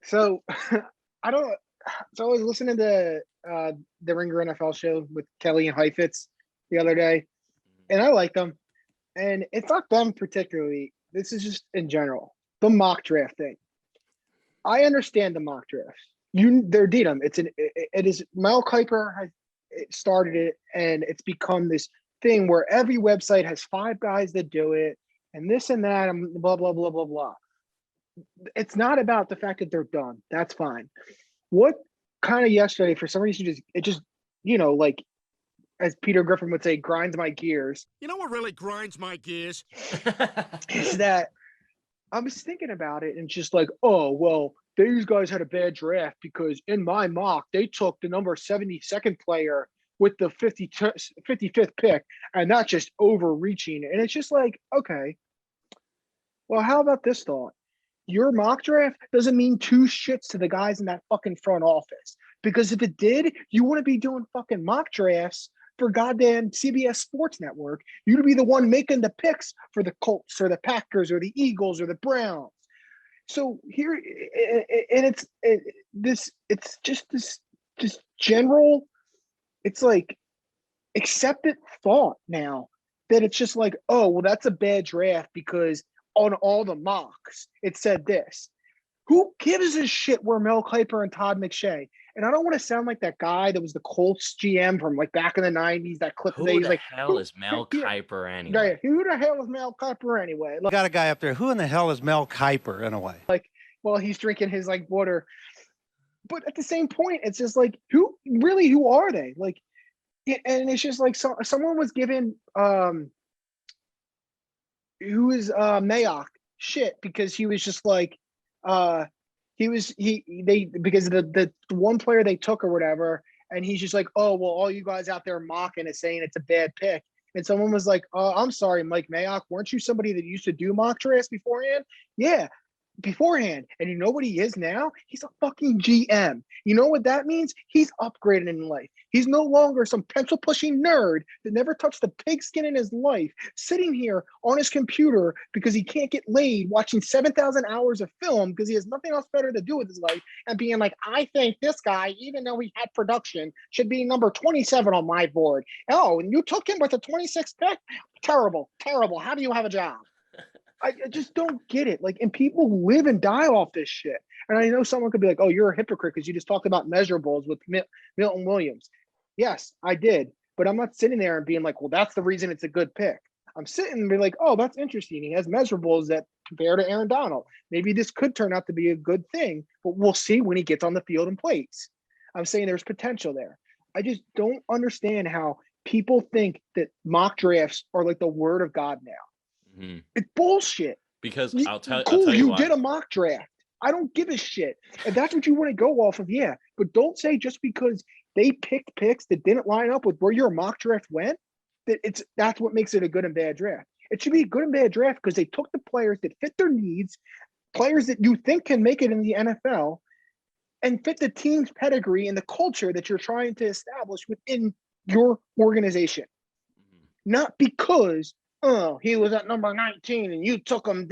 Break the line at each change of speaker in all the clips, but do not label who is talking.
So I don't. So I was listening to the Ringer NFL show with Kelly and Heifetz the other day, and I like them. And it's not them particularly. This is just in general the mock draft thing. I understand the mock drafts. They're Dedham. It is Mel Kiper has started it, and it's become this thing where every website has five guys that do it, and this and that, and blah blah blah blah blah. It's not about the fact that they're done. That's fine. What kind of yesterday, for some reason, just like as Peter Griffin would say, grinds my gears.
You know what really grinds my gears?
Is that I was thinking about it and just like, oh, well, these guys had a bad draft because in my mock, they took the number 72nd player with the 55th pick, and that's just overreaching. And it's just like, okay, well, how about this thought? Your mock draft doesn't mean two shits to the guys in that fucking front office. Because if it did, you wouldn't be doing fucking mock drafts for goddamn CBS Sports Network. You'd be the one making the picks for the Colts or the Packers or the Eagles or the Browns. So here, and it's just this general, it's like accepted thought now that it's just like, oh, well, that's a bad draft because on all the mocks, it said this. Who gives a shit where Mel Kiper and Todd McShay? And I don't want to sound like that guy that was the Colts GM from like back in the 90s, that clip.
Who the hell is Mel Kiper anyway?
Who the hell is Mel Kiper anyway?
Like, got a guy up there. Who in the hell is Mel Kiper in a way?
Like, well, he's drinking his like water. But at the same point, it's just like, who are they? Like, and it's just like someone was given who is Mayock shit because he was just like because the one player they took or whatever, and he's just like, oh well, all you guys out there mocking is saying it's a bad pick. And someone was like, I'm sorry, Mike Mayock, weren't you somebody that used to do mock drafts beforehand? Yeah, beforehand. And you know what he is now? He's a fucking GM. You know what that means? He's upgraded in life. He's no longer some pencil pushing nerd that never touched the pigskin in his life, sitting here on his computer because he can't get laid, watching 7,000 hours of film because he has nothing else better to do with his life, and being like, I think this guy, even though he had production, should be number 27 on my board. Oh, and you took him with a 26th pick? Terrible. How do you have a job? I just don't get it. Like, and people live and die off this shit. And I know someone could be like, oh, you're a hypocrite because you just talked about measurables with Milton Williams. Yes, I did. But I'm not sitting there and being like, well, that's the reason it's a good pick. I'm sitting and be like, oh, that's interesting. He has measurables that compare to Aaron Donald. Maybe this could turn out to be a good thing, but we'll see when he gets on the field and plays. I'm saying there's potential there. I just don't understand how people think that mock drafts are like the word of God now. Mm-hmm. It's bullshit.
Because I'll tell
you
you why.
Did a mock draft. I don't give a shit. If that's what you want to go off of, yeah. But don't say just because they picked picks that didn't line up with where your mock draft went, that's what makes it a good and bad draft. It should be a good and bad draft because they took the players that fit their needs, players that you think can make it in the NFL, and fit the team's pedigree and the culture that you're trying to establish within your organization. Mm-hmm. Not because, oh, he was at number 19 and you took him.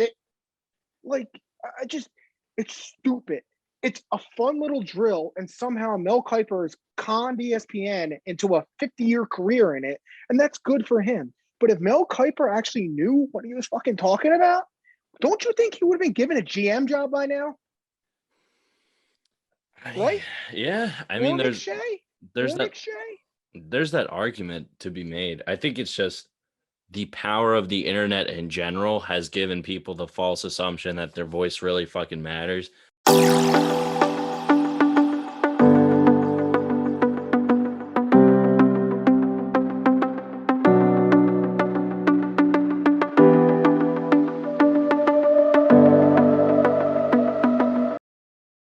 It's stupid. It's a fun little drill, and somehow Mel Kiper has conned ESPN into a 50-year career in it, and that's good for him. But if Mel Kiper actually knew what he was fucking talking about, don't you think he would have been given a GM job by now? Right?
Yeah. I mean, there's that argument to be made. I think it's just the power of the internet in general has given people the false assumption that their voice really fucking matters.